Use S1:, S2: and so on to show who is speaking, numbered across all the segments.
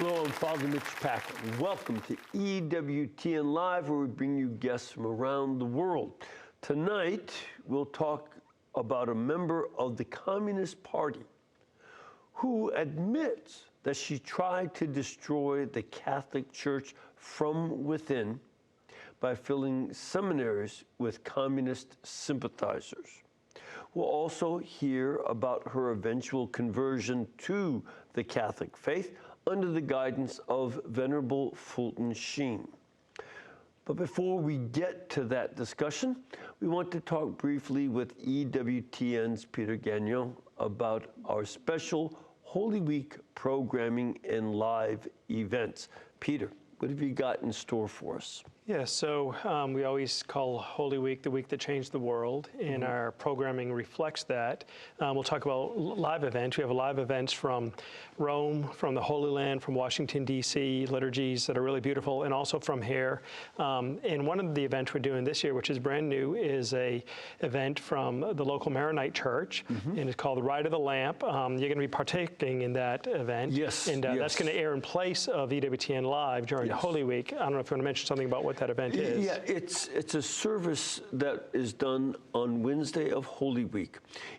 S1: Hello, I'm Father Mitch Packer. Welcome to EWTN Live, where we bring you guests from around the world. Tonight, we'll talk about a member of the Communist Party who admits that she tried to destroy the Catholic Church from within by filling seminaries with communist sympathizers. We'll also hear about her eventual conversion to the Catholic faith under the guidance of Venerable Fulton Sheen. But before we get to that discussion, we want to talk briefly with EWTN's Peter Gagnon about our special Holy Week programming and live events. Peter, what have you got in store for us?
S2: Yeah, so we always call Holy Week the week that changed the world, and our programming reflects that. We'll talk about live events. We have live events from Rome, from the Holy Land, from Washington, D.C., liturgies that are really beautiful, and also from here. And one of the events we're doing this year, which is brand new, is a event from the local Maronite church, and it's called the Ride of the Lamp. You're going to be partaking in that event.
S1: Yes,
S2: and that's going to air in place of EWTN Live during Holy Week. I don't know if you want to mention something about what that event is.
S1: Yeah, it's a service that is done on Wednesday of Holy Week,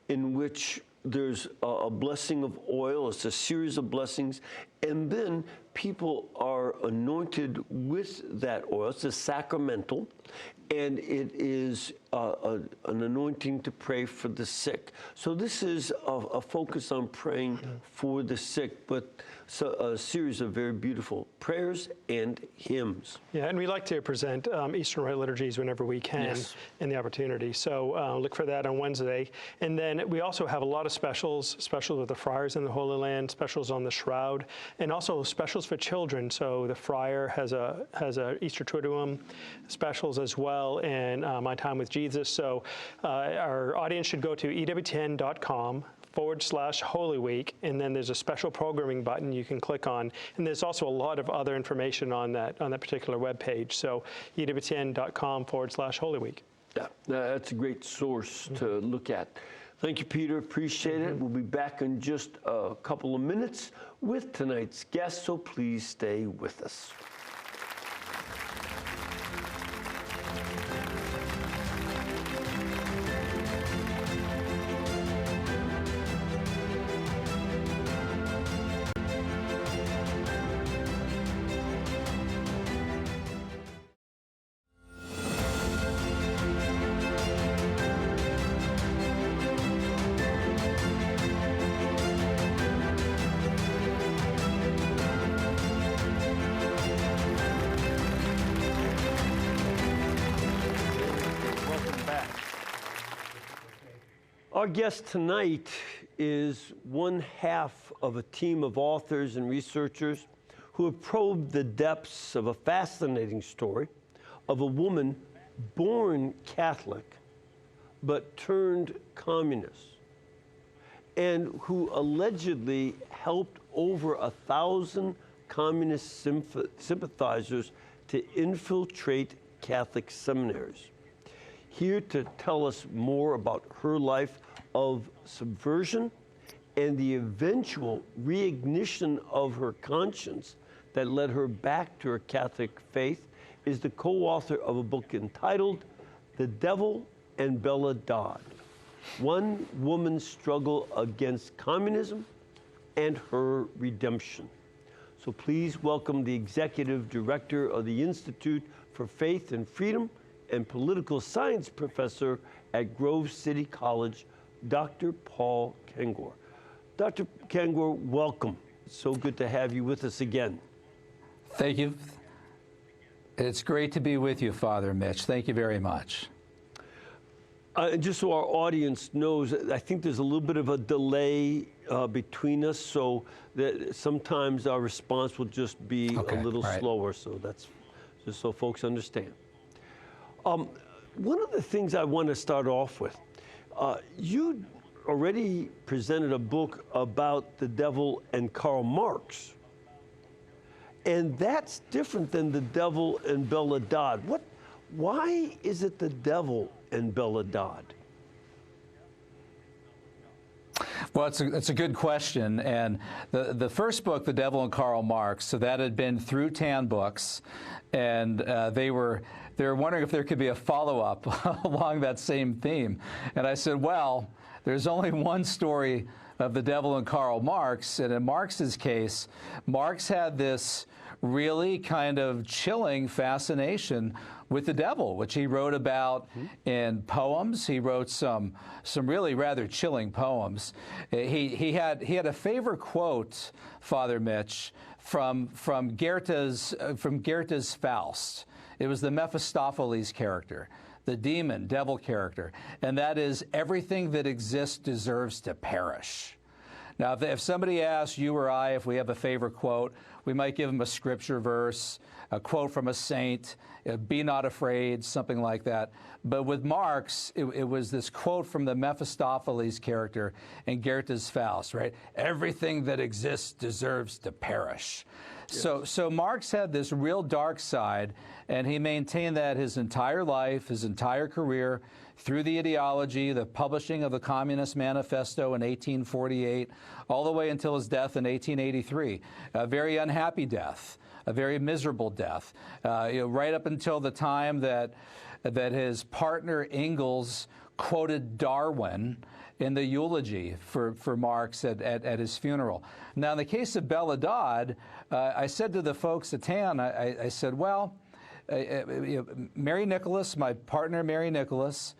S1: in which there's a blessing of oil. It's a series of blessings, and then people are anointed with that oil. It's a sacramental, and it is an anointing to pray for the sick. So this is a focus on praying for the sick, but a series of very beautiful prayers and hymns.
S2: Yeah, and we like to present Eastern Rite liturgies whenever we can in the opportunity. So look for that on Wednesday. And then we also have a lot of specials with the friars in the Holy Land, specials on the Shroud, and also specials for children. So the friar has a Easter Triduum specials as well, and My Time with Jesus. So our audience should go to EWTN.com/Holy Week, and then there's a special programming button you can click on, and there's also a lot of other information on that particular web page. So EWTN.com/Holy Week.
S1: Yeah, that's a great source to look at. Thank you, Peter. Appreciate it. We'll be back in just a couple of minutes with tonight's guest, so please stay with us. Our guest tonight is one half of a team of authors and researchers who have probed the depths of a fascinating story of a woman born Catholic but turned communist, and who allegedly helped over 1,000 communist sympathizers to infiltrate Catholic seminaries. Here to tell us more about her life of subversion and the eventual reignition of her conscience that led her back to her Catholic faith is the co-author of a book entitled The Devil and Bella Dodd: One Woman's Struggle Against Communism and Her Redemption. So please welcome the Executive Director of the Institute for Faith and Freedom and Political Science Professor at Grove City College, Dr. Paul Kengor. Dr. Kengor, welcome. It's so good to have you with us again.
S3: Thank you. It's great to be with you, Father Mitch. Thank you very much.
S1: Just so our audience knows, I think there's a little bit of a delay between us, so that sometimes our response will just be a little slower. So that's just so folks understand. One of the things I want to start off with, you already presented a book about the devil and Karl Marx, and that's different than the devil and Bella Dodd. Why is it the devil and Bella Dodd?
S3: Well, it's a good question. And the first book, The Devil and Karl Marx, so that had been through Tan Books, and they were wondering if there could be a follow-up along that same theme. And I said, well, there's only one story of The Devil and Karl Marx, and in Marx's case, Marx had this really kind of chilling fascination with the devil, which he wrote about in poems. He wrote some really rather chilling poems. He had a favorite quote, Father Mitch, from Goethe's Faust. It was the Mephistopheles character, the demon, devil character, and that is, everything that exists deserves to perish. Now, if somebody asks you or I if we have a favorite quote, we might give them a scripture verse, a quote from a saint, be not afraid, something like that. But with Marx, it was this quote from the Mephistopheles character in Goethe's Faust, right? Everything that exists deserves to perish. Yes. So Marx had this real dark side, and he maintained that his entire life, his entire career, through the ideology, the publishing of the Communist Manifesto in 1848, all the way until his death in 1883. A very unhappy death, a very miserable death, right up until the time that his partner Engels quoted Darwin in the eulogy for Marx at his funeral. Now, in the case of Bella Dodd, I said to the folks at TAN, I said, well, Mary Nicholas, my partner Mary Nicholas,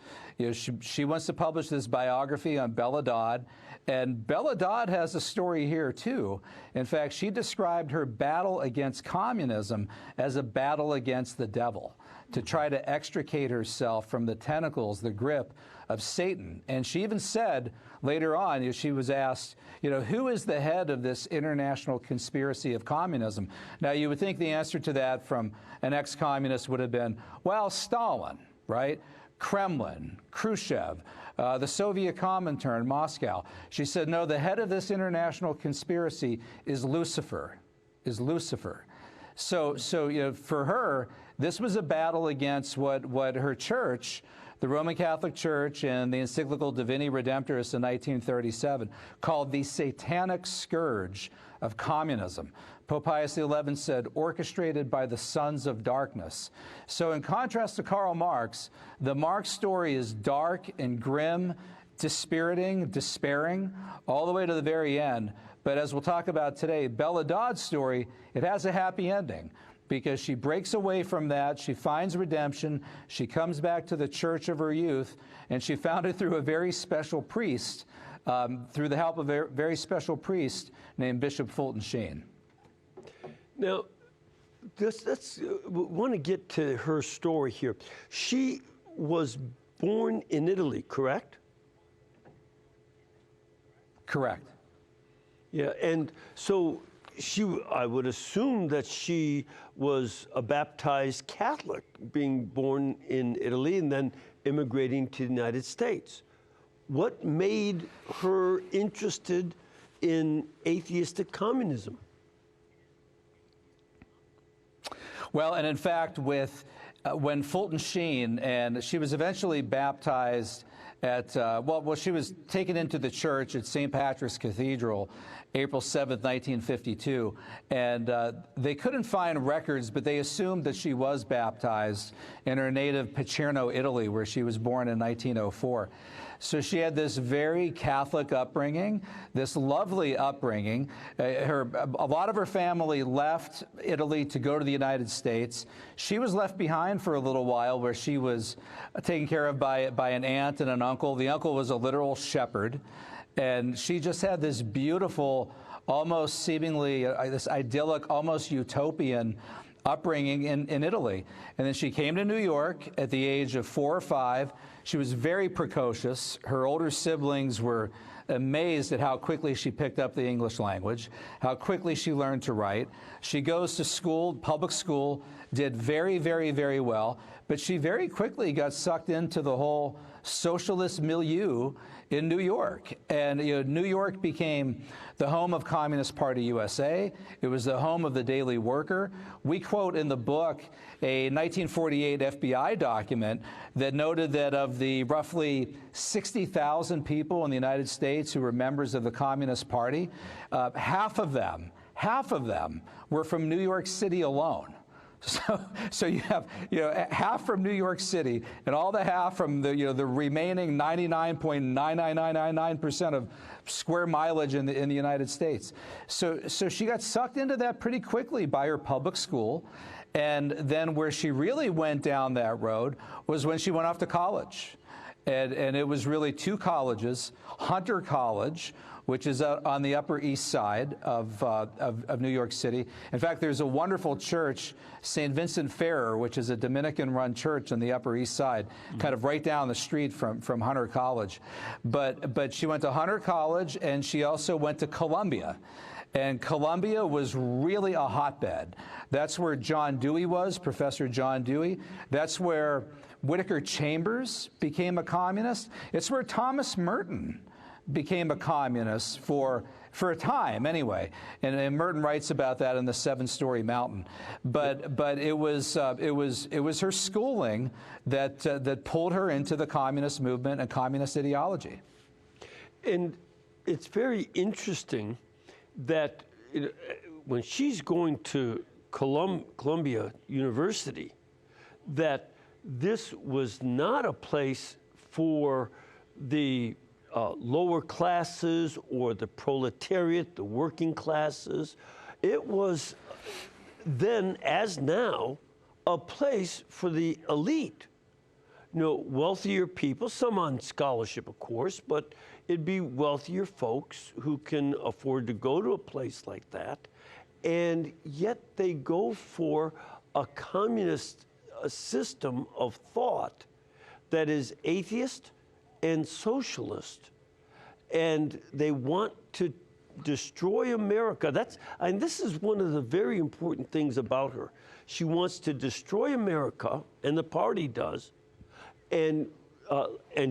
S3: she wants to publish this biography on Bella Dodd, and Bella Dodd has a story here too. In fact, she described her battle against communism as a battle against the devil, to try to extricate herself from the tentacles, the grip of Satan. And she even said later on, she was asked, who is the head of this international conspiracy of communism? Now, you would think the answer to that from an ex-communist would have been, well, Stalin, right? Kremlin, Khrushchev, the Soviet Comintern, Moscow. She said, no, the head of this international conspiracy is Lucifer, So for her, this was a battle against what her church, the Roman Catholic Church, and the encyclical Divini Redemptoris in 1937 called the satanic scourge of communism. Pope Pius XI said, orchestrated by the sons of darkness. So in contrast to Karl Marx, the Marx story is dark and grim, dispiriting, despairing, all the way to the very end. But as we'll talk about today, Bella Dodd's story, it has a happy ending, because she breaks away from that, she finds redemption, she comes back to the church of her youth, and she found it through a very special priest, through the help of a very special priest named Bishop Fulton Sheen.
S1: Now, let's want to get to her story here. She was born in Italy, correct?
S3: Correct.
S1: Yeah, and so I would assume that she was a baptized Catholic, being born in Italy and then immigrating to the United States. What made her interested in atheistic communism?
S3: Well, and in fact, when Fulton Sheen, and she was eventually baptized at, she was taken into the church at St. Patrick's Cathedral, April 7th, 1952, and they couldn't find records, but they assumed that she was baptized in her native Picerno, Italy, where she was born in 1904. So she had this very Catholic upbringing, this lovely upbringing. A lot of her family left Italy to go to the United States. She was left behind for a little while, where she was taken care of by an aunt and an uncle. The uncle was a literal shepherd, and she just had this beautiful, almost seemingly this idyllic, almost utopian upbringing in Italy. And then she came to New York at the age of 4 or 5. She was very precocious. Her older siblings were amazed at how quickly she picked up the English language, how quickly she learned to write. She goes to school, public school, did very, very, very well, but she very quickly got sucked into the whole socialist milieu in New York. And New York became the home of Communist Party USA. It was the home of the Daily Worker. We quote in the book a 1948 FBI document that noted that of the roughly 60,000 people in the United States who were members of the Communist Party, half of them were from New York City alone. So you have half from New York City, and all the half from the the remaining 99.99999% of square mileage in the United States. So she got sucked into that pretty quickly by her public school, and then where she really went down that road was when she went off to college, and it was really two colleges: Hunter College, which is on the Upper East Side of New York City. In fact, there's a wonderful church, St. Vincent Ferrer, which is a Dominican-run church on the Upper East Side, kind of right down the street from Hunter College. But she went to Hunter College, and she also went to Columbia. And Columbia was really a hotbed. That's where John Dewey was, Professor John Dewey. That's where Whittaker Chambers became a communist. It's where Thomas Merton became a communist for a time, anyway. And Merton writes about that in The Seven-Story Mountain. But it was her schooling that pulled her into the communist movement and communist ideology.
S1: And it's very interesting that when she's going to Columbia University, that this was not a place for the lower classes or the proletariat, the working classes. It was then, as now, a place for the elite. Wealthier people, some on scholarship, of course, but it'd be wealthier folks who can afford to go to a place like that, and yet they go for a communist system of thought that is atheist and socialist, and they want to destroy America. This is one of the very important things about her. She wants to destroy America, and the party does, and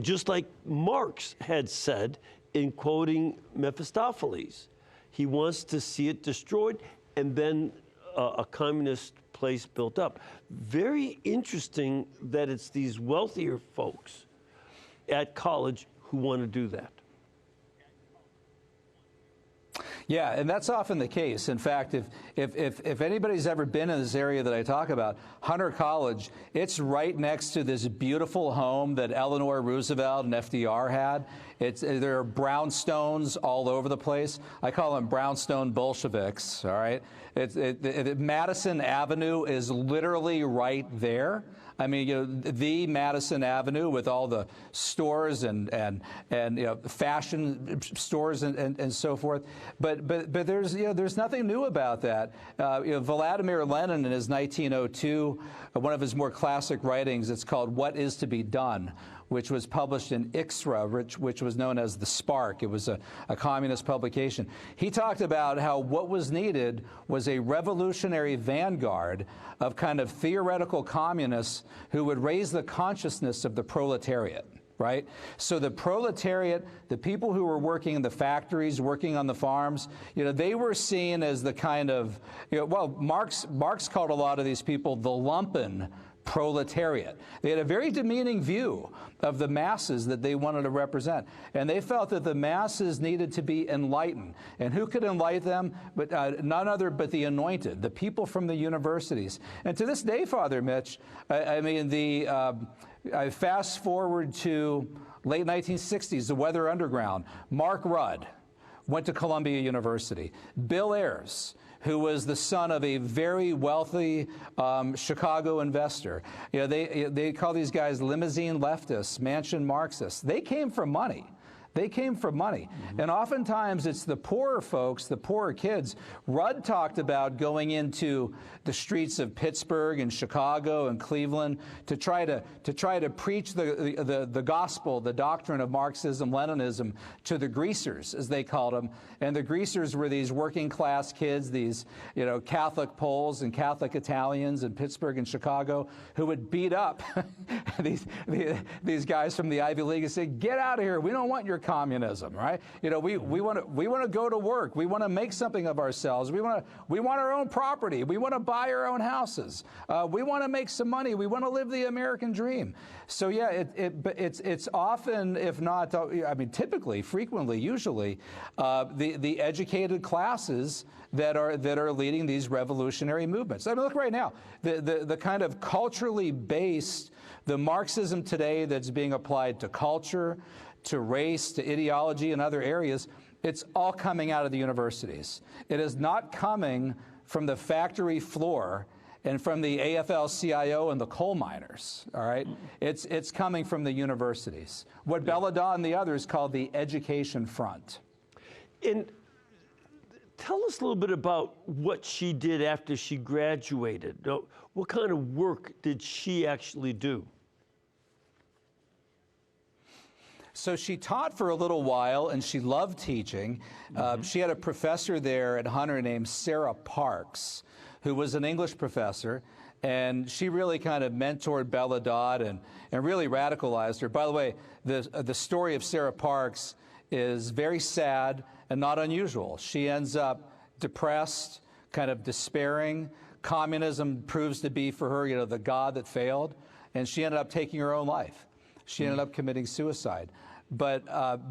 S1: just like Marx had said in quoting Mephistopheles, he wants to see it destroyed and then a communist place built up. Very interesting that it's these wealthier folks at college who want to do that.
S3: Yeah, and that's often the case. In fact, if anybody's ever been in this area that I talk about, Hunter College, it's right next to this beautiful home that Eleanor Roosevelt and FDR had. There are brownstones all over the place. I call them brownstone Bolsheviks, all right? Madison Avenue is literally right there. I mean, the Madison Avenue with all the stores and fashion stores and so forth. But there's nothing new about that. Vladimir Lenin in his 1902, one of his more classic writings, it's called "What Is to Be Done," which was published in Iskra, which was known as the Spark. It was a communist publication. He talked about how what was needed was a revolutionary vanguard of kind of theoretical communists who would raise the consciousness of the proletariat, right? So the proletariat, the people who were working in the factories, working on the farms, they were seen as the kind of, Marx called a lot of these people the lumpen proletariat. They had a very demeaning view of the masses that they wanted to represent. And they felt that the masses needed to be enlightened. And who could enlighten them? But none other but the anointed, the people from the universities. And to this day, Father Mitch, I fast forward to late 1960s, the Weather Underground. Mark Rudd went to Columbia University. Bill Ayers, who was the son of a very wealthy Chicago investor. They call these guys limousine leftists, mansion Marxists. They came from money. They came from money. And oftentimes it's the poorer folks, the poorer kids. Rudd talked about going into the streets of Pittsburgh and Chicago and Cleveland to try to preach the gospel, the doctrine of Marxism, Leninism to the greasers, as they called them. And the greasers were these working class kids, these Catholic Poles and Catholic Italians in Pittsburgh and Chicago who would beat up these guys from the Ivy League and say, "Get out of here! We don't want your communism, right? We want to go to work. We want to make something of ourselves. We want our own property. We want to buy our own houses. We want to make some money. We want to live the American dream." So yeah, it's often, if not, I mean, typically, frequently, usually, the educated classes that are leading these revolutionary movements. I mean, look right now, the kind of culturally based, the Marxism today that's being applied to culture, to race, to ideology, and other areas, it's all coming out of the universities. It is not coming from the factory floor and from the AFL-CIO and the coal miners, all right? It's coming from the universities. What Belladonna and the others call the education front.
S1: And tell us a little bit about what she did after she graduated. What kind of work did she actually do?
S3: So she taught for a little while, and she loved teaching. She had a professor there at Hunter named Sarah Parks, who was an English professor, and she really kind of mentored Bella Dodd and really radicalized her. By the way, the story of Sarah Parks is very sad and not unusual. She ends up depressed, kind of despairing. Communism proves to be for her, the god that failed, and she ended up taking her own life. She ended up committing suicide. But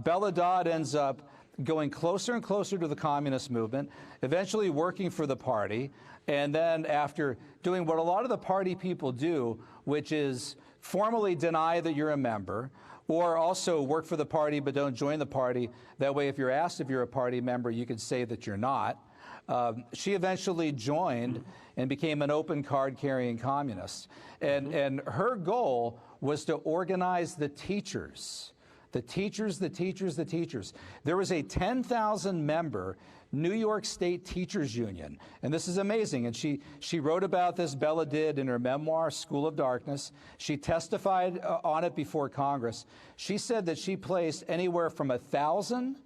S3: Bella Dodd ends up going closer and closer to the communist movement, eventually working for the party, and then after doing what a lot of the party people do, which is formally deny that you're a member, or also work for the party but don't join the party. That way, if you're asked if you're a party member, you can say that you're not. She eventually joined and became an open card-carrying communist. And her goal was to organize the teachers. The teachers. There was a 10,000-member New York State Teachers Union. And this is amazing. And she wrote about this, Bella did, in her memoir, School of Darkness. She testified on it before Congress. She said that she placed anywhere from 1,000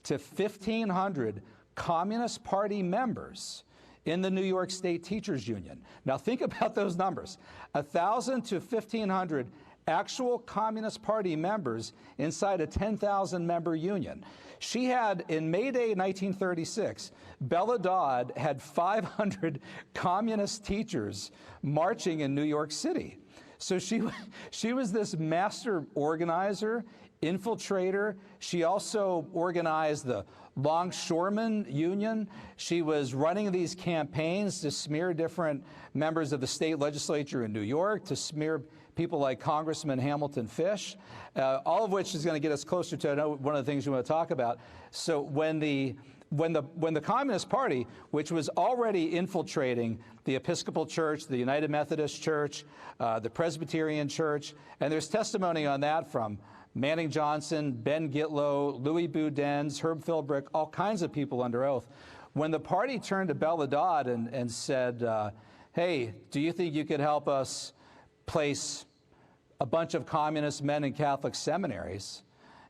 S3: to 1,500 Communist Party members in the New York State Teachers Union. Now think about those numbers. 1,000 to 1,500 actual Communist Party members inside a 10,000-member union. She had, in May Day 1936, Bella Dodd had 500 communist teachers marching in New York City. So she was this master organizer, infiltrator. She also organized the Longshoremen Union. She was running these campaigns to smear different members of the state legislature in New York, to smear people like Congressman Hamilton Fish, all of which is going to get us closer to one of the things we want to talk about. So when the Communist Party, which was already infiltrating the Episcopal Church, the United Methodist Church, the Presbyterian Church, and there's testimony on that from Manning Johnson, Ben Gitlow, Louis Boudens, Herb Philbrick, all kinds of people under oath. When the party turned to Bella Dodd and said, hey, do you think you could help us place a bunch of communist men in Catholic seminaries?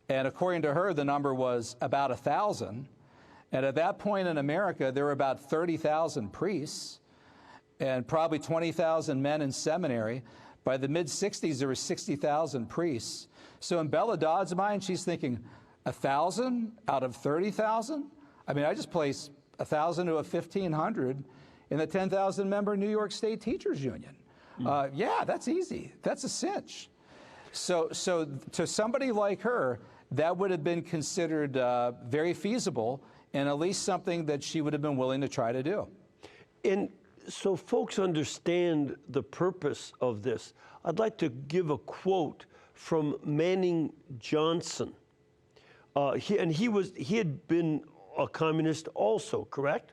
S3: And according to her, the number was about 1,000. And at that point in America, there were about 30,000 priests and probably 20,000 men in seminary. By the mid-'60s, there were 60,000 priests. So in Bella Dodd's mind, she's thinking, 1,000 out of 30,000? I mean, I just placed 1,000 to 1,500 in the 10,000-member New York State Teachers Union. Yeah, that's easy. That's a cinch. So to somebody like her, that would have been considered very feasible and at least something that she would have been willing to try to do.
S1: And so folks understand the purpose of this, I'd like to give a quote from Manning Johnson. He had been a communist also, correct?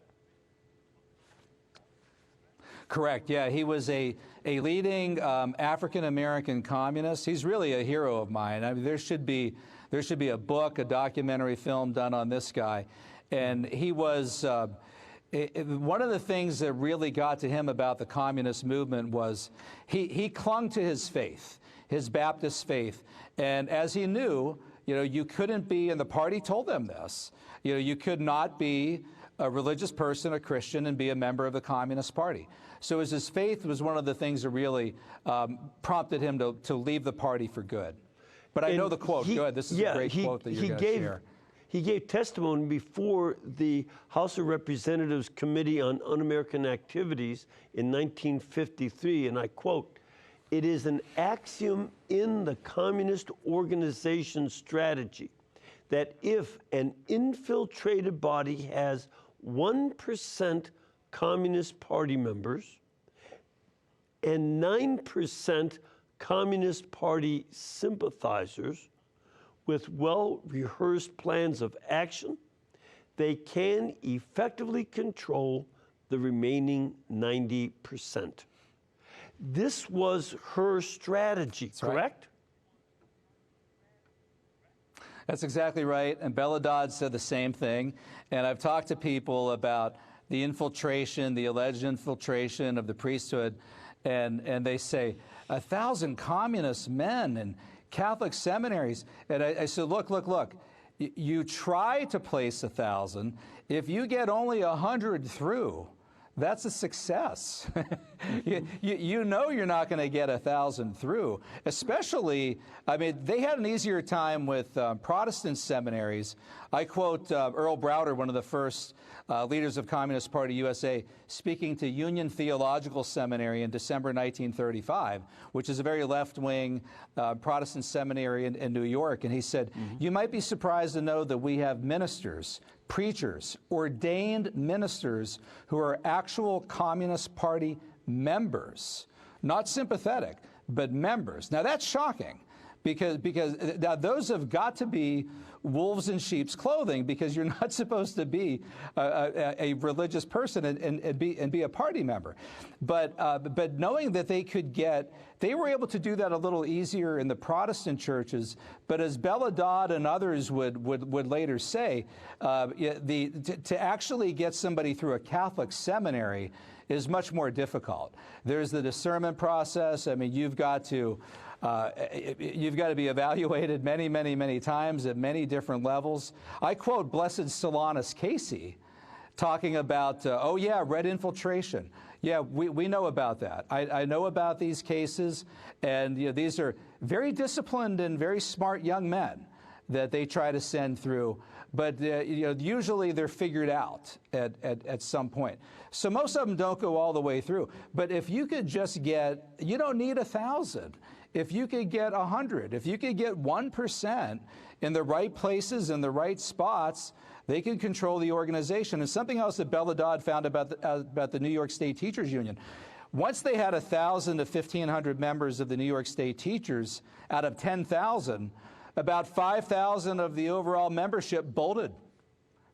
S3: Correct, yeah. He was a leading African-American communist. He's really a hero of mine. I mean, there should be there should be a book, a documentary film done on this guy. And he was, one of the things that really got to him about the communist movement was he clung to his faith, his Baptist faith. And as he knew, you couldn't be, and the party told them this, you could not be a religious person, a Christian, and be a member of the Communist Party. So his faith was one of the things that really prompted him to leave the party for good. But I know the quote. Go ahead. This is a great quote that you're going to share.
S1: He gave testimony before the House of Representatives Committee on Un-American Activities in 1953, and I quote, "It is an axiom in the communist organization strategy that if an infiltrated body has 1% Communist Party members and 9% Communist Party sympathizers with well-rehearsed plans of action, they can effectively control the remaining 90%. This was her strategy, correct?
S3: That's exactly right. And Bella Dodd said the same thing. And I've talked to people about the infiltration, the alleged infiltration of the priesthood, and they say, 1,000 communist men in Catholic seminaries. And I said, look. You try to place 1,000. If you get only 100 through, that's a success. you know you're not going to get 1,000 through, especially, I mean, they had an easier time with Protestant seminaries. I quote Earl Browder, one of the first leaders of Communist Party USA, speaking to Union Theological Seminary in December 1935, which is a very left-wing Protestant seminary in New York. And he said, you might be surprised to know that we have ministers, preachers, ordained ministers who are actual Communist Party members, not sympathetic, but members. Now that's shocking, because now those have got to be wolves in sheep's clothing, because you're not supposed to be a religious person and be a party member. But knowing that they were able to do that a little easier in the Protestant churches. But as Bella Dodd and others would later say, to actually get somebody through a Catholic seminary is much more difficult. There's the discernment process. I mean, you've got to be evaluated many times at many different levels. I quote Blessed Solanus Casey talking about, oh yeah, red infiltration. Yeah, we know about that. I know about these cases, and these are very disciplined and very smart young men that they try to send through. But usually they're figured out at some point. So most of them don't go all the way through. But if you could just get, you don't need 1,000. If you could get 100, if you could get 1% in the right places, in the right spots, they can control the organization. And something else that Bella Dodd found about the New York State Teachers Union, once they had 1,000 to 1,500 members of the New York State teachers out of 10,000, about 5,000 of the overall membership bolted.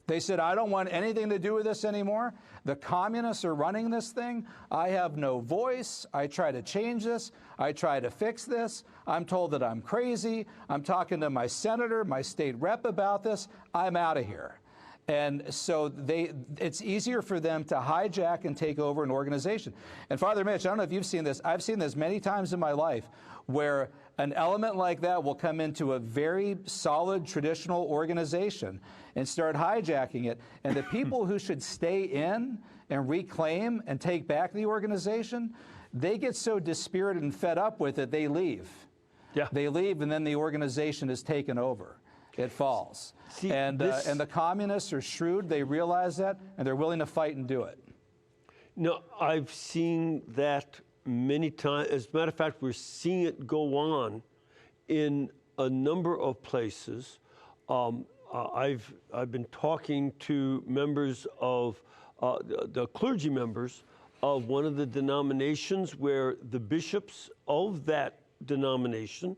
S3: They said, I don't want anything to do with this anymore. The communists are running this thing. I have no voice. I try to change this. I try to fix this. I'm told that I'm crazy. I'm talking to my senator, my state rep about this. I'm out of here. And so it's easier for them to hijack and take over an organization. And Father Mitch, I don't know if you've seen this. I've seen this many times in my life where an element like that will come into a very solid traditional organization and start hijacking it. And the people who should stay in and reclaim and take back the organization, they get so dispirited and fed up with it, they leave. Yeah. They leave, and then the organization is taken over. It falls. See, and the communists are shrewd. They realize that, and they're willing to fight and do it.
S1: No, I've seen that many times. As a matter of fact, we're seeing it go on in a number of places. I've been talking to members of the clergy members of one of the denominations where the bishops of that denomination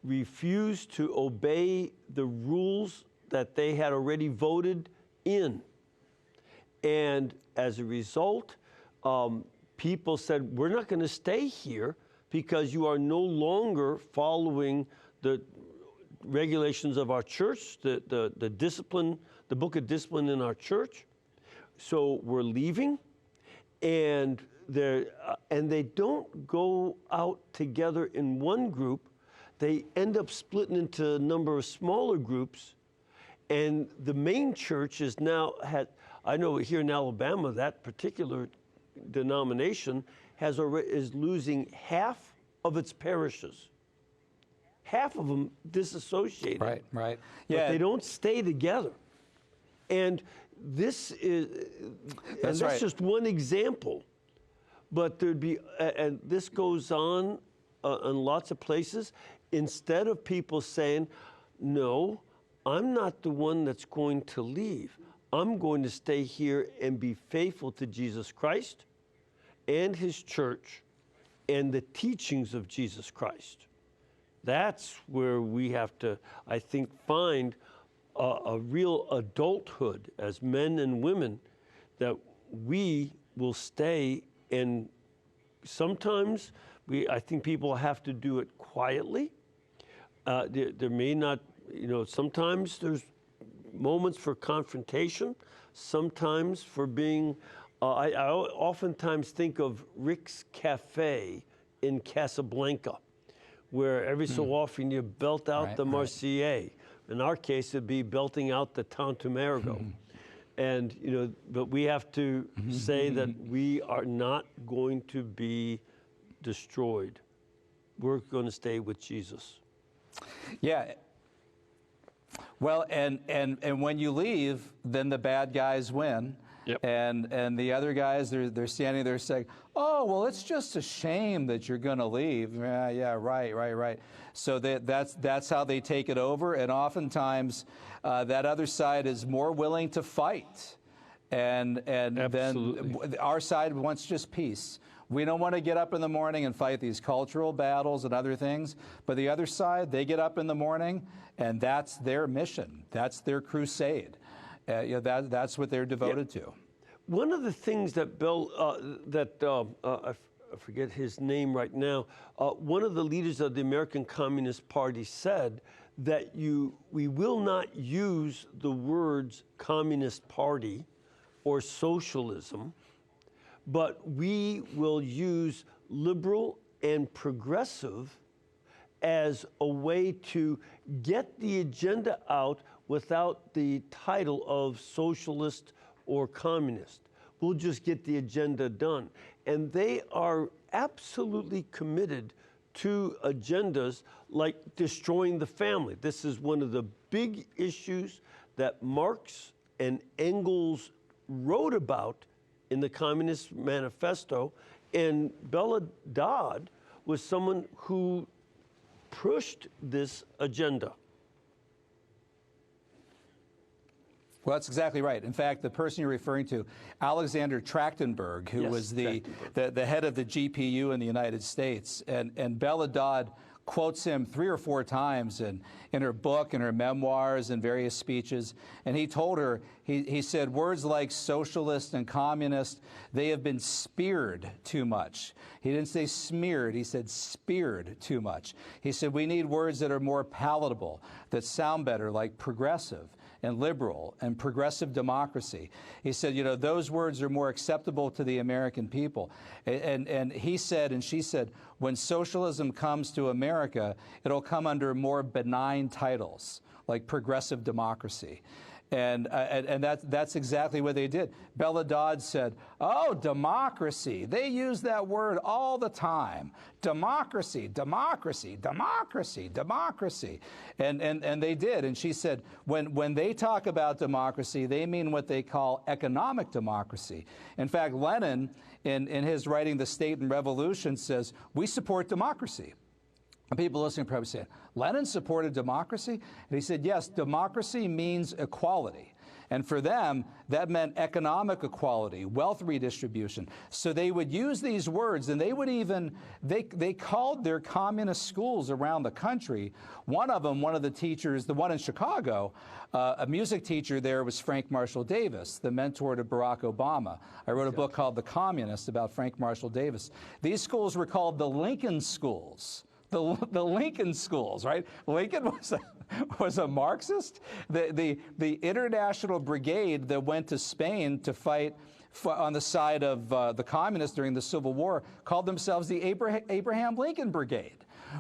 S1: refused to obey the rules that they had already voted in. And as a result, people said, we're not going to stay here because you are no longer following the regulations of our church, the discipline, the book of discipline in our church. So we're leaving, and they don't go out together in one group. They end up splitting into a number of smaller groups, and the main church is now I know here in Alabama that particular denomination is losing half of its parishes. Half of them disassociated.
S3: Right.
S1: But
S3: Yeah.
S1: they don't stay together. And this is
S3: That's
S1: that's
S3: right.
S1: just one example. But there'd be, and this goes on in lots of places. Instead of people saying, no, I'm not the one that's going to leave. I'm going to stay here and be faithful to Jesus Christ and his church and the teachings of Jesus Christ. That's where we have to, I think, find a real adulthood as men and women, that we will stay. And sometimes I think people have to do it quietly. There may not, sometimes there's moments for confrontation, sometimes for being, I oftentimes think of Rick's Cafe in Casablanca, where every so often you belt out the Marseillaise. In our case, it'd be belting out the Tantumerigo. And, but we have to say that we are not going to be destroyed. We're going to stay with Jesus.
S3: Yeah. Well, and when you leave, then the bad guys win.
S1: Yep.
S3: And the other guys, they're standing there saying, oh, well, it's just a shame that you're going to leave. Yeah, right. So that's how they take it over. And oftentimes, that other side is more willing to fight. And then our side wants just peace. We don't want to get up in the morning and fight these cultural battles and other things. But the other side, they get up in the morning, and that's their mission. That's their crusade. That's what they're devoted to.
S1: One of the things that I forget his name right now, one of the leaders of the American Communist Party said that we will not use the words Communist Party or socialism, but we will use liberal and progressive as a way to get the agenda out without the title of socialist or communist. We'll just get the agenda done. And they are absolutely committed to agendas like destroying the family. This is one of the big issues that Marx and Engels wrote about in the Communist Manifesto. And Bella Dodd was someone who pushed this agenda.
S3: Well, that's exactly right. In fact, the person you're referring to, Alexander Trachtenberg, who was the head of the GPU in the United States, and Bella Dodd quotes him 3 or 4 times in her book, in her memoirs, and various speeches. And he told her, he said, words like socialist and communist, they have been speared too much. He didn't say smeared, he said speared too much. He said, we need words that are more palatable, that sound better, like progressive and liberal and progressive democracy. He said, those words are more acceptable to the American people. And he said, and she said, when socialism comes to America, it'll come under more benign titles, like progressive democracy. And that's exactly what they did. Bella Dodd said, oh, democracy. They use that word all the time. Democracy, democracy, democracy, democracy. And they did. And she said, when they talk about democracy, they mean what they call economic democracy. In fact, Lenin, in his writing The State and Revolution, says, we support democracy. And people listening probably saying, Lenin supported democracy? And he said, yes, democracy means equality. And for them, that meant economic equality, wealth redistribution. So they would use these words, and they would even, they called their communist schools around the country. One of them, one of the teachers, the one in Chicago, a music teacher there was Frank Marshall Davis, the mentor to Barack Obama. I wrote a book called The Communist about Frank Marshall Davis. These schools were called the Lincoln Schools. the Lincoln schools, right? Lincoln was a Marxist. The International Brigade that went to Spain to fight on the side of the communists during the Civil War called themselves the Abraham Lincoln Brigade.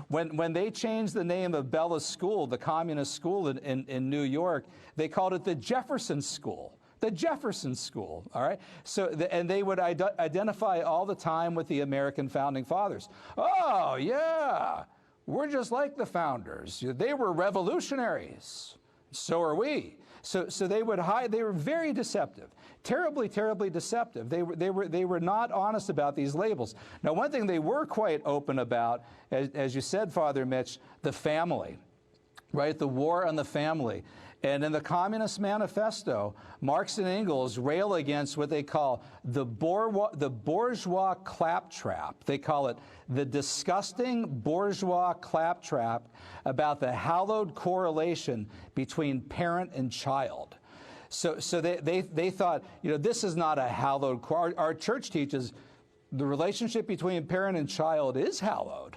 S3: When they changed the name of Bella's school, the communist school in New York, they called it the Jefferson School. The Jefferson School, all right? So, and they would identify all the time with the American founding fathers. Oh, yeah, we're just like the founders. They were revolutionaries. So are we. So they would hide. They were very deceptive, terribly, terribly deceptive. They were not honest about these labels. Now, one thing they were quite open about, as you said, Father Mitch, the family, right? The war on the family. And in the Communist Manifesto, Marx and Engels rail against what they call the bourgeois claptrap. They call it the disgusting bourgeois claptrap about the hallowed correlation between parent and child. So they thought, this is not a hallowed our church teaches the relationship between parent and child is hallowed,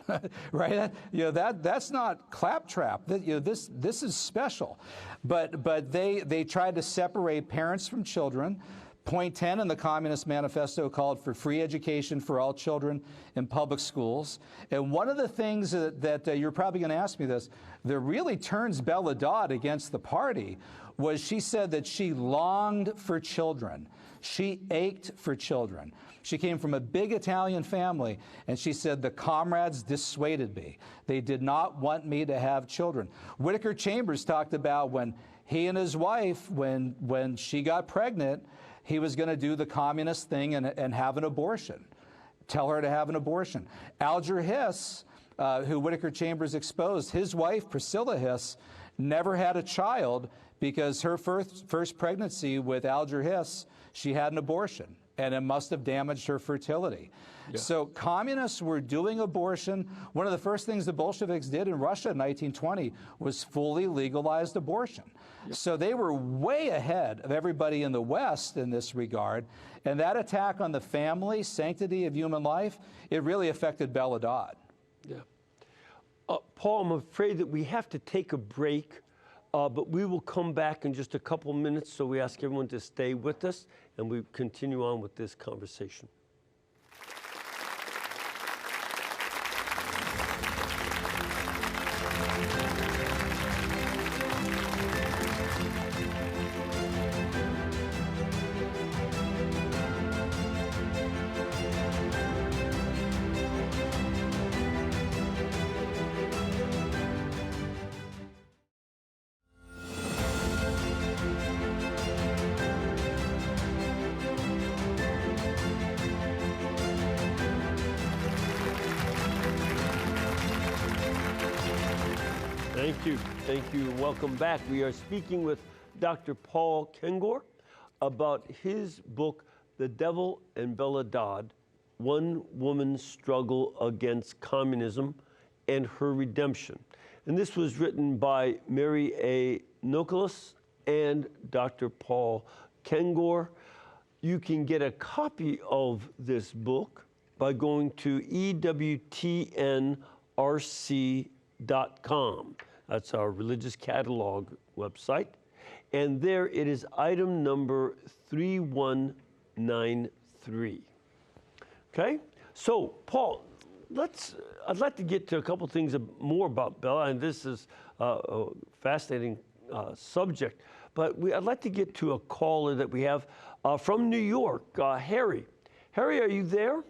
S3: right? That's not claptrap. This is special, but they tried to separate parents from children. Point 10 in the Communist Manifesto called for free education for all children in public schools. And one of the things that you're probably going to ask me this, that really turns Bella Dodd against the party was she said that she longed for children. She ached for children. She came from a big Italian family, and she said, the comrades dissuaded me. They did not want me to have children. Whittaker Chambers talked about when he and his wife, when she got pregnant, he was going to do the communist thing and have an abortion, tell her to have an abortion. Alger Hiss, who Whittaker Chambers exposed, his wife, Priscilla Hiss, never had a child because her first pregnancy with Alger Hiss, she had an abortion, and it must have damaged her fertility. Yeah. So communists were doing abortion. One of the first things the Bolsheviks did in Russia in 1920 was fully legalized abortion. Yeah. So they were way ahead of everybody in the West in this regard. And that attack on the family, sanctity of human life, it really affected Bella Dodd.
S1: Yeah. Paul, I'm afraid that we have to take a break. But we will come back in just a couple minutes, so we ask everyone to stay with us, and we continue on with this conversation. Thank you. Welcome back. We are speaking with Dr. Paul Kengor about his book, The Devil and Bella Dodd, One Woman's Struggle Against Communism and Her Redemption. And this was written by Mary A. Nokolos and Dr. Paul Kengor. You can get a copy of this book by going to EWTNRC.com. That's our religious catalog website. And there it is item number 3193. Okay? So, Paul, I'd like to get to a couple things more about Bella, and this is a fascinating subject. But I'd like to get to a caller that we have from New York, Harry. Harry, are you there?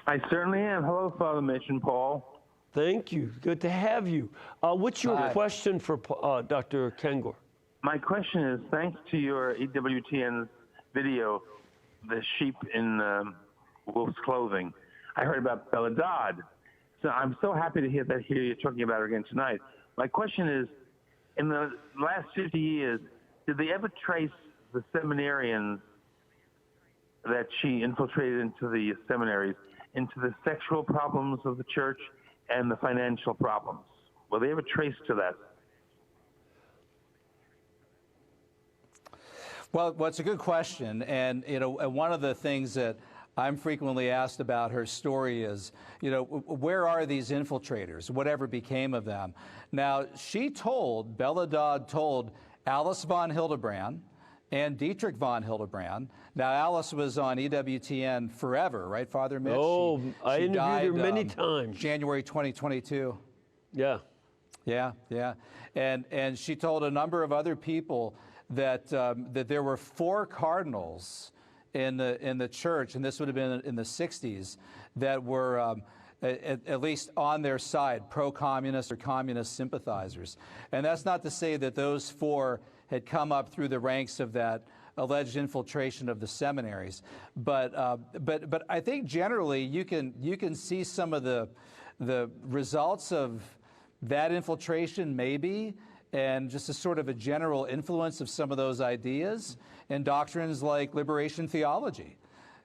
S4: I certainly am. Hello, Father Mitch and Paul.
S1: Thank you. Good to have you. What's your question for Dr. Kengor?
S4: My question is, thanks to your EWTN video, The Sheep in Wolf's Clothing, I heard about Bella Dodd. So I'm so happy to hear you're talking about her again tonight. My question is, in the last 50 years, did they ever trace the seminarians that she infiltrated into the seminaries, into the sexual problems of the church and the financial problems? Were they ever traced to that?
S3: Well, it's a good question, and one of the things that I'm frequently asked about her story is, where are these infiltrators? Whatever became of them? Now, Bella Dodd told Alice von Hildebrand and Dietrich von Hildebrand. Now, Alice was on EWTN forever, right, Father Mitch?
S1: Oh, I
S3: she
S1: interviewed
S3: died,
S1: her many times.
S3: January 2022.
S1: Yeah.
S3: Yeah. And she told a number of other people that that there were 4 cardinals in the church, and this would have been in the 60s, that were at least on their side, pro-communist or communist sympathizers. And that's not to say that those 4 had come up through the ranks of that alleged infiltration of the seminaries, but I think generally you can see some of the results of that infiltration, maybe, and just a sort of a general influence of some of those ideas in doctrines like liberation theology,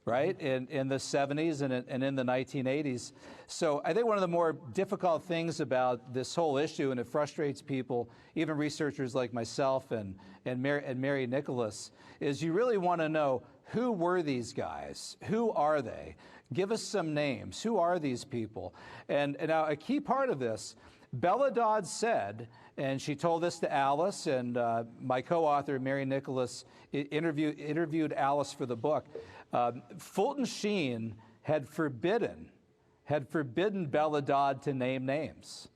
S3: right, in the 70s and in the 1980s. So I think one of the more difficult things about this whole issue, and it frustrates people, even researchers like myself and Mary Nicholas, is you really want to know, who were these guys? Who are they? Give us some names. Who are these people? And now a key part of this, Bella Dodd said, and she told this to Alice, and my co-author, Mary Nicholas, interviewed Alice for the book. Fulton Sheen had forbidden Bella Dodd to name names.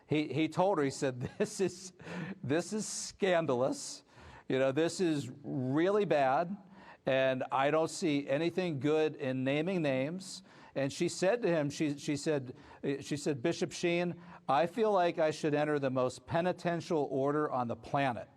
S3: He told her, he said, this is scandalous. This is really bad, and I don't see anything good in naming names. And she said to him, she said, Bishop Sheen, I feel like I should enter the most penitential order on the planet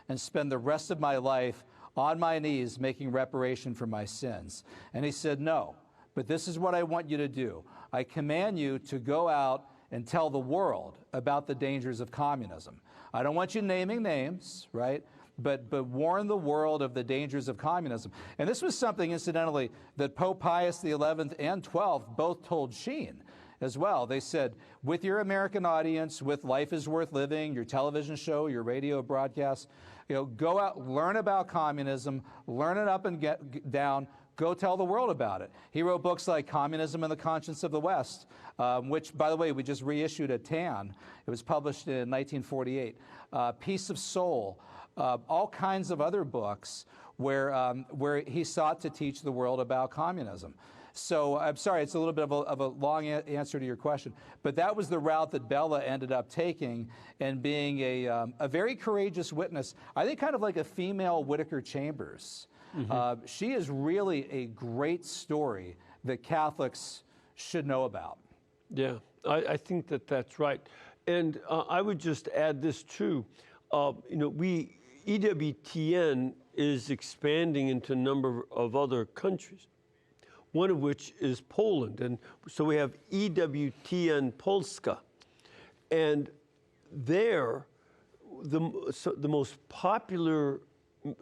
S3: and spend the rest of my life on my knees making reparation for my sins. And he said, no, but this is what I want you to do. I command you to go out and tell the world about the dangers of communism. I don't want you naming names, right? But warn the world of the dangers of communism. And this was something, incidentally, that Pope Pius XI and XII both told Sheen as well. They said, with your American audience, with Life is Worth Living, your television show, your radio broadcast, go out, learn about communism, learn it up and get down, go tell the world about it. He wrote books like Communism and the Conscience of the West, which, by the way, we just reissued at TAN. It was published in 1948. Peace of Soul, all kinds of other books where he sought to teach the world about communism. So I'm sorry, it's a little bit of a long answer to your question, but that was the route that Bella ended up taking, and being a very courageous witness. I think kind of like a female Whittaker Chambers. Mm-hmm. She is really a great story that Catholics should know about.
S1: Yeah, I think that's right. And I would just add this too. EWTN is expanding into a number of other countries, one of which is Poland. And so we have EWTN Polska. And there, the most popular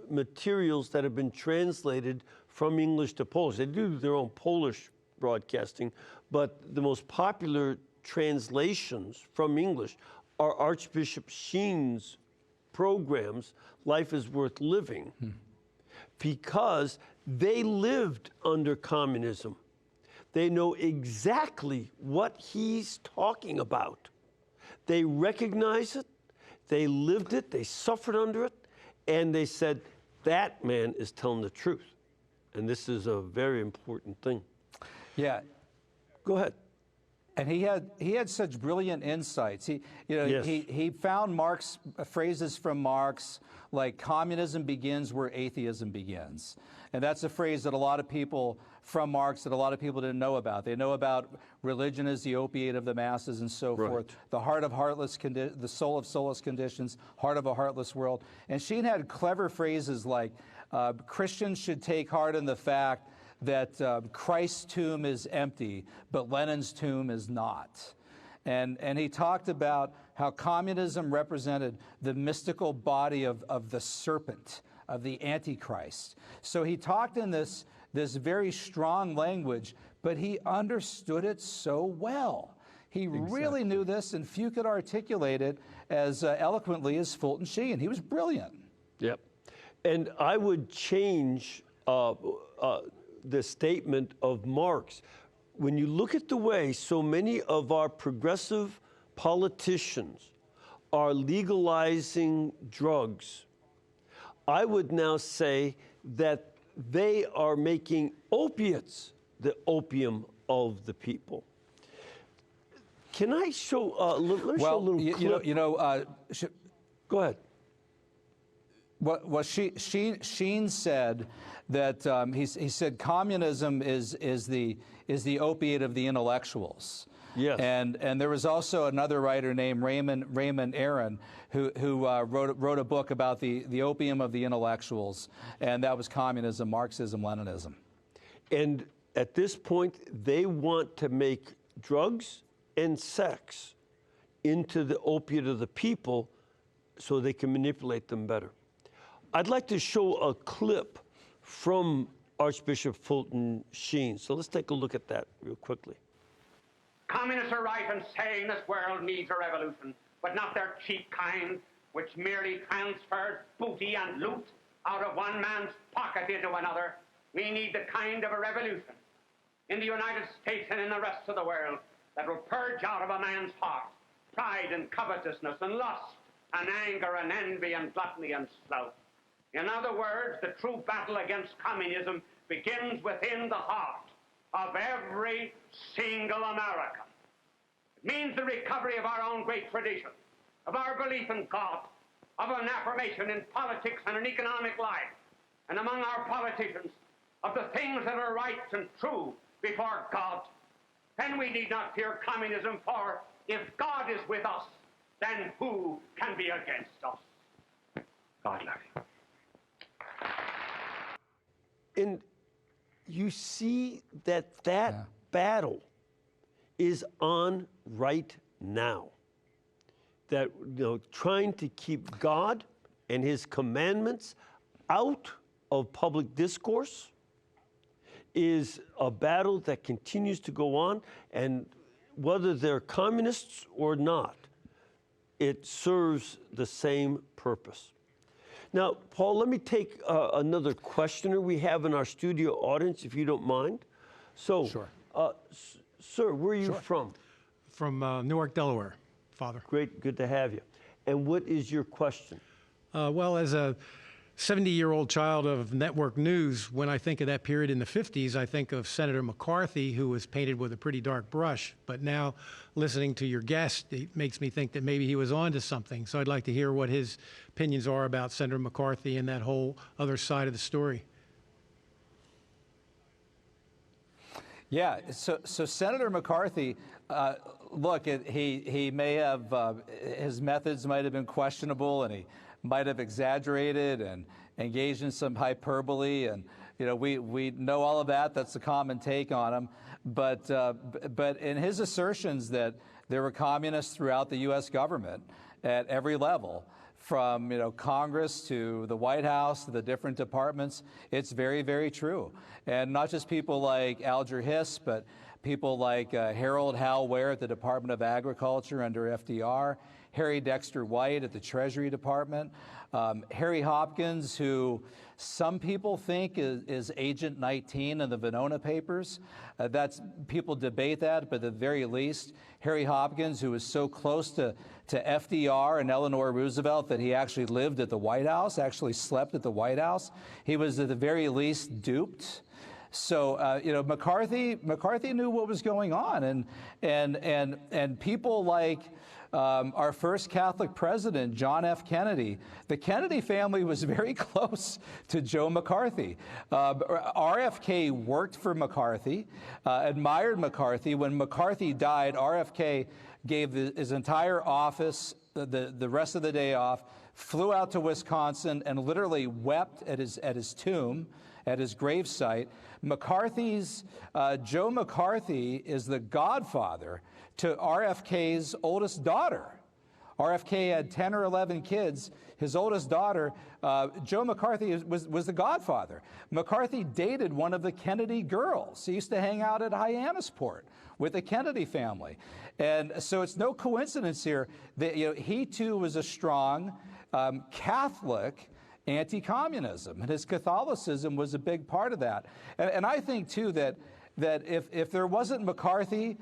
S1: materials that have been translated from English to Polish, they do their own Polish broadcasting, but the most popular translations from English are Archbishop Sheen's programs, Life is Worth Living, because they lived under communism. They know exactly what he's talking about. They recognize it, they lived it, they suffered under it, and they said, that man is telling the truth. And this is a very important thing.
S3: Yeah.
S1: Go ahead.
S3: And he had such brilliant insights. He found phrases from Marx, like communism begins where atheism begins. And that's a phrase that a lot of people from Marx, that a lot of people didn't know about. They know about religion as the opiate of the masses and so forth. The heart of heartless the soul of soulless conditions, heart of a heartless world. And Sheen had clever phrases like, Christians should take heart in the fact that Christ's tomb is empty, but Lenin's tomb is not. And he talked about how communism represented the mystical body of the serpent, of the Antichrist. So he talked in this very strong language, but he understood it so well. He really knew this, and few could articulate it as eloquently as Fulton Sheen. He was brilliant.
S1: Yep. And I would change the statement of Marx. When you look at the way so many of our progressive politicians are legalizing drugs, I would now say that they are making opiates the opium of the people. Can I show a little? Let me show a little clip. Go ahead.
S3: Well, Sheen said that he said communism is the opiate of the intellectuals.
S1: Yes.
S3: And there was also another writer named Raymond Aron who wrote a book about the opium of the intellectuals, and that was communism, Marxism, Leninism.
S1: And at this point, they want to make drugs and sex into the opiate of the people so they can manipulate them better. I'd like to show a clip from Archbishop Fulton Sheen. So let's take a look at that real quickly.
S5: Communists are right in saying this world needs a revolution, but not their cheap kind, which merely transfers booty and loot out of one man's pocket into another. We need the kind of a revolution in the United States and in the rest of the world that will purge out of a man's heart pride and covetousness and lust and anger and envy and gluttony and sloth. In other words, the true battle against communism begins within the heart of every single American. It means the recovery of our own great tradition, of our belief in God, of an affirmation in politics and in economic life, and among our politicians, of the things that are right and true before God. Then we need not fear communism, for if God is with us, then who can be against us? God love you.
S1: And you see that battle is on right now. That, trying to keep God and his commandments out of public discourse is a battle that continues to go on, and whether they're communists or not, it serves the same purpose. Now, Paul, let me take another questioner we have in our studio audience, if you don't mind. So,
S6: Sure.
S1: Sir, where are you from?
S6: From Newark, Delaware, Father.
S1: Great, good to have you. And what is your question?
S6: Well, as a 70-year-old child of network news, when I think of that period in the 50s, I think of Senator McCarthy, who was painted with a pretty dark brush. But now, listening to your guest, it makes me think that maybe he was on to something. So I'd like to hear what his opinions are about Senator McCarthy and that whole other side of the story.
S3: Yeah, so Senator McCarthy, look, he may have, his methods might have been questionable, and he might have exaggerated and engaged in some hyperbole, and we know all of that. That's the common take on him. But in his assertions that there were communists throughout the U.S. government at every level, from Congress to the White House to the different departments, it's very, very true. And not just people like Alger Hiss, but people like Harold Hal Ware at the Department of Agriculture under FDR, Harry Dexter White at the Treasury Department, Harry Hopkins, who some people think is Agent 19 in the Venona Papers. People debate that, but at the very least, Harry Hopkins, who was so close to FDR and Eleanor Roosevelt that he actually lived at the White House, actually slept at the White House. He was at the very least duped. So McCarthy knew what was going on, and people like our first Catholic president, John F. Kennedy. The Kennedy family was very close to Joe McCarthy. RFK worked for McCarthy, admired McCarthy. When McCarthy died, RFK gave his entire office the rest of the day off, flew out to Wisconsin, and literally wept at his tomb, at his gravesite. Joe McCarthy is the godfather to RFK's oldest daughter. RFK had 10 or 11 kids. His oldest daughter, Joe McCarthy, was the godfather. McCarthy dated one of the Kennedy girls. He used to hang out at Hyannisport with the Kennedy family. And so it's no coincidence here that he too was a strong Catholic anti-communism, and his Catholicism was a big part of that. And I think, too, that if there wasn't McCarthy,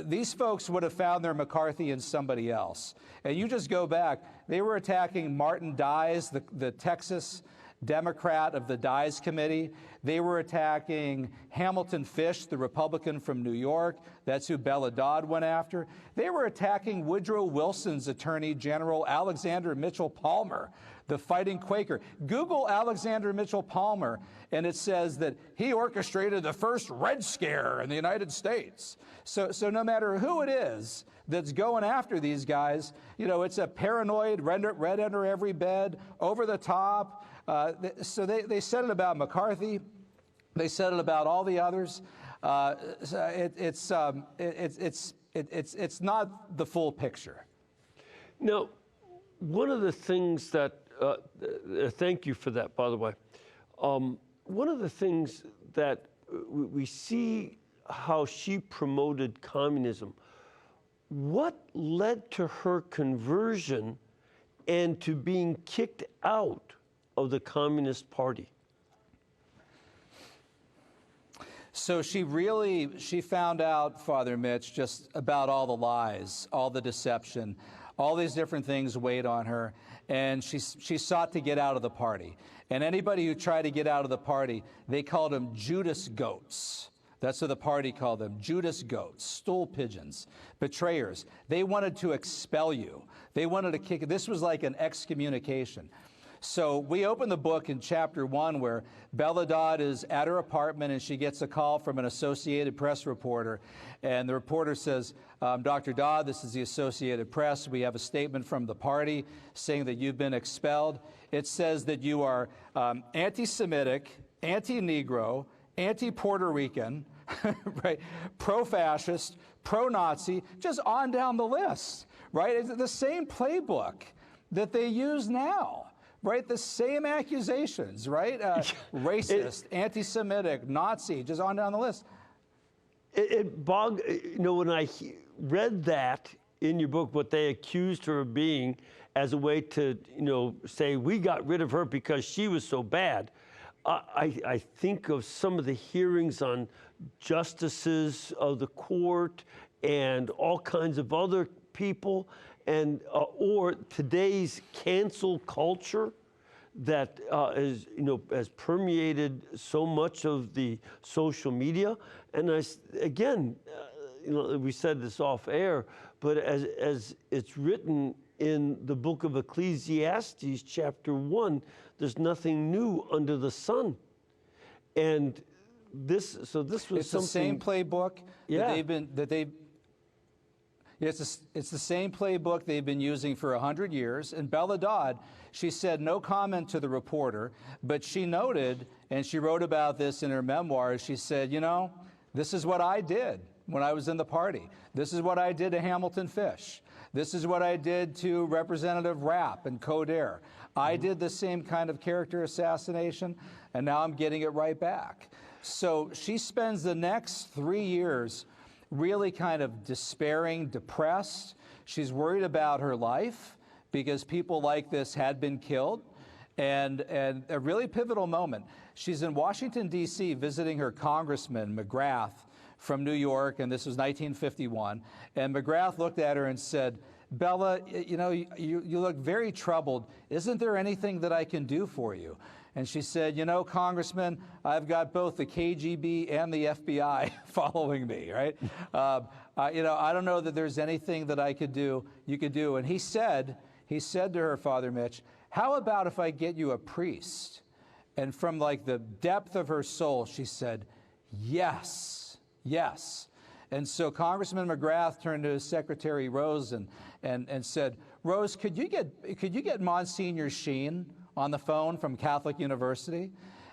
S3: these folks would have found their McCarthy in somebody else. And you just go back, they were attacking Martin Dies, the Texas Democrat of the Dies Committee. They were attacking Hamilton Fish, the Republican from New York. That's who Bella Dodd went after. They were attacking Woodrow Wilson's Attorney General, Alexander Mitchell Palmer, the fighting Quaker. Google Alexander Mitchell Palmer, and it says that he orchestrated the first Red Scare in the United States. So no matter who it is that's going after these guys, you know, it's a paranoid, red under every bed, over the top. So they said it about McCarthy. They said it about all the others. It's not the full picture.
S1: Now, one of the things that, thank you for that, by the way. One of the things that we see how she promoted communism. What led to her conversion and to being kicked out of the Communist Party?
S3: So she found out, Father Mitch, just about all the lies, all the deception, all these different things weighed on her, and she sought to get out of the party. And anybody who tried to get out of the party, they called them Judas goats. That's what the party called them, Judas goats, stool pigeons, betrayers. They wanted to expel you. They wanted to kick. This was like an excommunication. So we open the book in chapter 1 where Bella Dodd is at her apartment and she gets a call from an Associated Press reporter. And the reporter says, Dr. Dodd, this is the Associated Press. We have a statement from the party saying that you've been expelled. It says that you are anti-Semitic, anti-Negro, anti-Puerto Rican, right? Pro-fascist, pro-Nazi, just on down the list, right? It's the same playbook that they use now. Right, the same accusations, right? Racist, anti-Semitic, Nazi, just on down the list.
S1: When I read that in your book, what they accused her of being, as a way to, say we got rid of her because she was so bad. I think of some of the hearings on justices of the court and all kinds of other people, and or today's cancel culture that has permeated so much of the social media. And we said this off air, but as it's written in the book of Ecclesiastes, chapter 1, there's nothing new under the sun. And this was
S3: it's the same playbook it's the same playbook they've been using for 100 years. And Bella Dodd, she said no comment to the reporter, but she noted, and she wrote about this in her memoirs, she said, this is what I did when I was in the party. This is what I did to Hamilton Fish. This is what I did to Representative Rapp and Coderre. I did the same kind of character assassination, and now I'm getting it right back. So she spends the next 3 years really kind of despairing, depressed. She's worried about her life because people like this had been killed. And a really pivotal moment, she's in Washington, D.C., visiting her congressman, McGrath, from New York, and this was 1951. And McGrath looked at her and said, Bella, you look very troubled. Isn't there anything that I can do for you? And she said, Congressman, I've got both the KGB and the FBI following me, right? I don't know that there's anything that you could do. And he said to her, Father Mitch, how about if I get you a priest? And from like the depth of her soul, she said, yes, yes. And so Congressman McGrath turned to his secretary, Rose, and said, Rose, could you get Monsignor Sheen on the phone from Catholic University?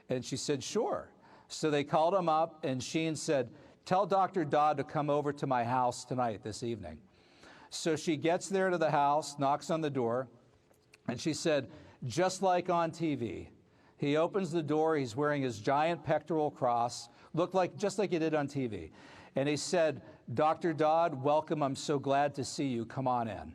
S3: And she said, sure. So they called him up, and Sheen said, tell Dr. Dodd to come over to my house tonight, this evening. So she gets there to the house, knocks on the door, and she said, just like on TV. He opens the door, he's wearing his giant pectoral cross, just like he did on TV. And he said, Dr. Dodd, welcome, I'm so glad to see you, come on in.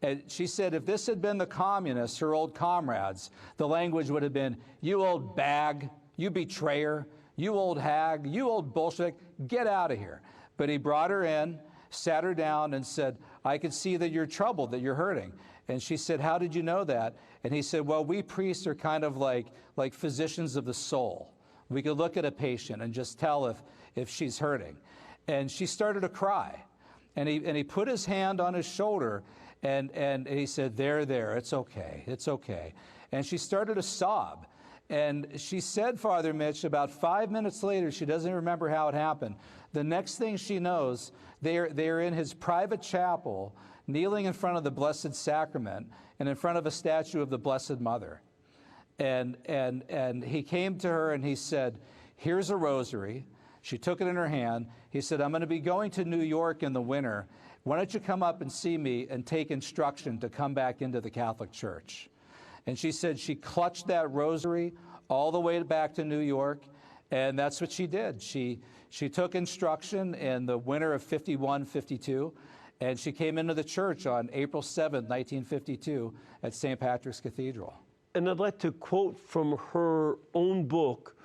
S3: And she said if this had been the communists, her old comrades, the language would have been, you old bag, you betrayer, you old hag, you old Bolshevik, get out of here. But he brought her in, sat her down and said, I can see that you're troubled, that you're hurting. And she said, how did you know that? And he said, well, we priests are kind of like physicians of the soul. We could look at a patient and just tell if she's hurting. And she started to cry. And he put his hand on his shoulder and he said, there, it's okay, it's okay. And she started to sob. And she said, Father Mitch, about 5 minutes later, she doesn't remember how it happened. The next thing she knows, they're in his private chapel, kneeling in front of the Blessed Sacrament and in front of a statue of the Blessed Mother. And he came to her and he said, here's a rosary. She took it in her hand. He said, I'm going to be going to New York in the winter. Why don't you come up and see me and take instruction to come back into the Catholic Church? And she said she clutched that rosary all the way back to New York, and that's what she did. She took instruction in the winter of 51, 52, and she came into the church on April 7, 1952 at St. Patrick's Cathedral.
S1: And I'd like to quote from her own book,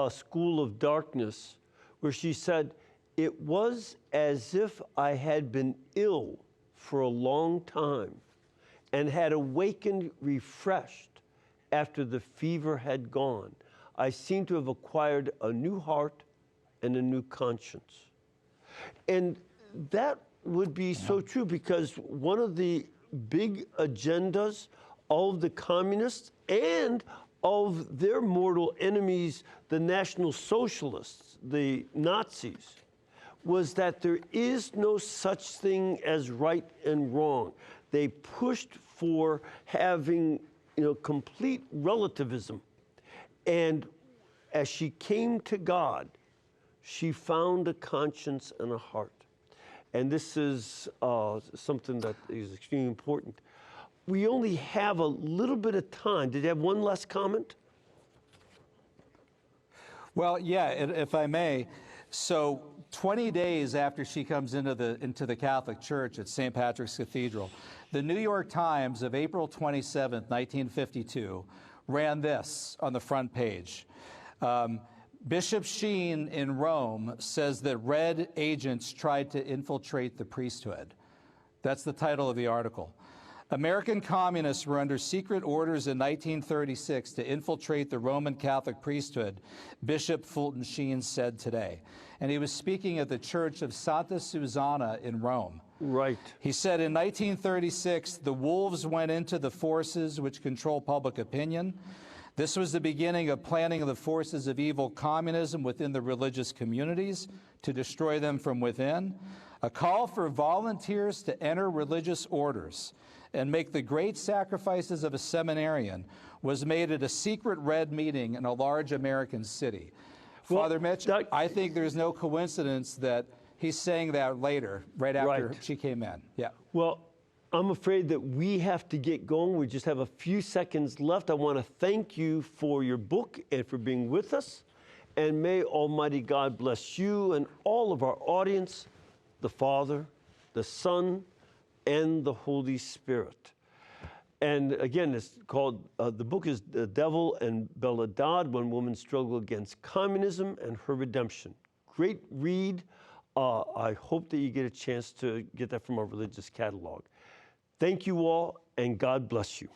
S1: School of Darkness, where she said, it was as if I had been ill for a long time and had awakened refreshed after the fever had gone. I seemed to have acquired a new heart and a new conscience. And that would be so true, because one of the big agendas of the communists and of their mortal enemies, the National Socialists, the Nazis, was that there is no such thing as right and wrong. They pushed for having, complete relativism. And as she came to God, she found a conscience and a heart. And this is something that is extremely important. We only have a little bit of time. Did you have one last comment?
S3: Well, yeah, if I may. So 20 days after she comes into the Catholic Church at St. Patrick's Cathedral, the New York Times of April 27, 1952, ran this on the front page. Bishop Sheen in Rome says that red agents tried to infiltrate the priesthood. That's the title of the article. American communists were under secret orders in 1936 to infiltrate the Roman Catholic priesthood, Bishop Fulton Sheen said today. And he was speaking at the Church of Santa Susanna in Rome.
S1: Right.
S3: He said in 1936, the wolves went into the forces which control public opinion. This was the beginning of planning of the forces of evil communism within the religious communities to destroy them from within. A call for volunteers to enter religious orders and make the great sacrifices of a seminarian was made at a secret red meeting in a large American city. Well, Father Mitch, I think there's no coincidence that he's saying that later, right after she came in. Yeah.
S1: Well, I'm afraid that we have to get going. We just have a few seconds left. I want to thank you for your book and for being with us. And may Almighty God bless you and all of our audience, the Father, the Son, and the Holy Spirit. And again, it's called, the book is The Devil and Bella Dodd, When Women Struggle Against Communism and Her Redemption. Great read. I hope that you get a chance to get that from our religious catalog. Thank you all, and God bless you.